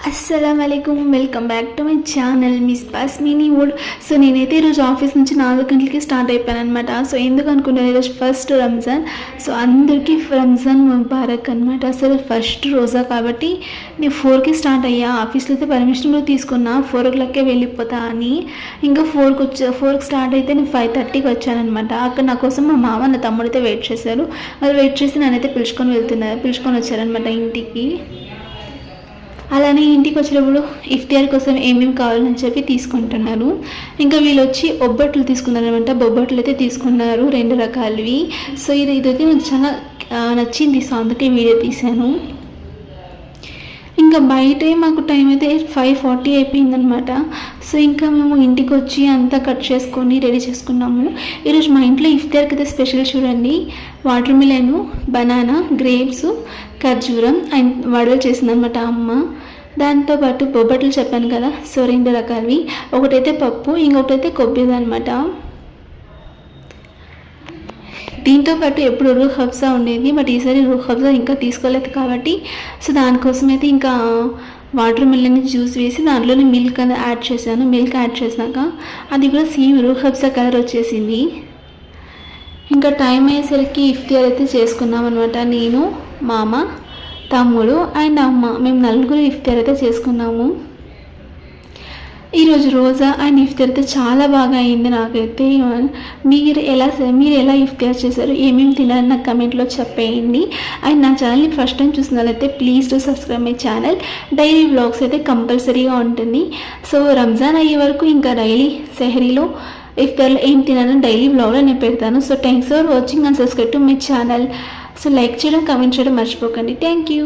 అస్సలాముఅలైకుం, welcome back to my channel miss pass mini world. So నేనైతే ఈరోజు office నుంచి 4 గంటలకి స్టార్ట్ అయిపోయాను అనమాట. సో ఎందుకు అనుకుంటాను, ఈరోజు ఫస్ట్ రంజాన్. సో అందరికీ రంజాన్ ముబారక్ అనమాట. అసలు ఫస్ట్ రోజా కాబట్టి నేను 4కి స్టార్ట్ అయ్యా. ఆఫీస్లో అయితే పర్మిషన్ కూడా తీసుకున్నా 4 o'clockకే వెళ్ళిపోతా అని. ఇంకా 4కి స్టార్ట్ అయితే నేను 5:30కి వచ్చానమాట. అక్కడ నా కోసం మా మామ నా తమ్ముడైతే వెయిట్ చేశారు. వాళ్ళు వెయిట్ చేసి నన్నైతే పిలుచుకొని వచ్చారనమాట ఇంటికి. అలానే ఇంటికి వచ్చినప్పుడు ఇఫ్తియార్ కోసం ఏమేమి కావాలని చెప్పి తీసుకుంటున్నారు. ఇంకా వీళ్ళు వచ్చి ఒబ్బట్లు తీసుకున్నారనమాట. బొబ్బట్లు అయితే తీసుకున్నారు 2 రకాలవి. సో ఇదైతే నాకు చాలా నచ్చింది. సో అందుకే వీడియో తీశాను. ఇంకా బయటే మాకు టైం అయితే 5:40 అయిపోయిందనమాట. సో ఇంకా మేము ఇంటికి వచ్చి అంతా కట్ చేసుకొని రెడీ చేసుకున్నాము. ఈరోజు మా ఇంట్లో ఇఫ్తార్కి అయితే స్పెషల్ చూడండి, వాటర్ మిలన్, బనానా, గ్రేప్స్, ఖర్జూరం అండ్ వడలు చేసిందనమాట అమ్మ. దాంతోపాటు బొబ్బట్లు చెప్పాను కదా, సో 2 రకాలవి. ఒకటైతే పప్పు, ఇంకొకటైతే కొబ్బరి అనమాట. దీంతోపాటు ఎప్పుడు రూహ్ హబ్సా ఉండేది, బట్ ఈసారి రూహ్ హబ్సా ఇంకా తీసుకోలేదు కాబట్టి సో దానికోసం అయితే ఇంకా వాటర్ మిలన్ జ్యూస్ వేసి దాంట్లోనే మిల్క్ అనేది యాడ్ చేశాను. మిల్క్ యాడ్ చేసినాక అది కూడా సేమ్ రూహ్ హబ్సా కలర్ వచ్చేసింది. ఇంకా టైం అయ్యేసరికి ఇఫ్తియార్ అయితే చేసుకున్నాం అనమాట. నేను, మామ, తమ్ముడు అండ్ అమ్మ, మేము 4 ఇఫ్తియార్ అయితే చేసుకున్నాము. ఈరోజు రోజా అండ్ ఇఫ్తార్ అయితే చాలా బాగా అయింది నాకైతే. మీరు ఎలా ఇఫ్తార్ చేశారు, ఏమేమి తినాలని నాకు కమెంట్లో చెప్పేయండి. అండ్ నా ఛానల్ని ఫస్ట్ టైం చూసినట్లయితే please to subscribe my channel. Daily vlogs అయితే కంపల్సరీగా ఉంటుంది. సో రంజాన్ అయ్యే వరకు ఇంకా డైలీ సెహరీలో ఇఫ్తార్లో ఏం తినాలని డైలీ వ్లాగ్లో నేను పెడతాను. So thanks for watching and subscribe to my channel. So like చేయడం, కమెంట్ చేయడం మర్చిపోకండి. Thank you.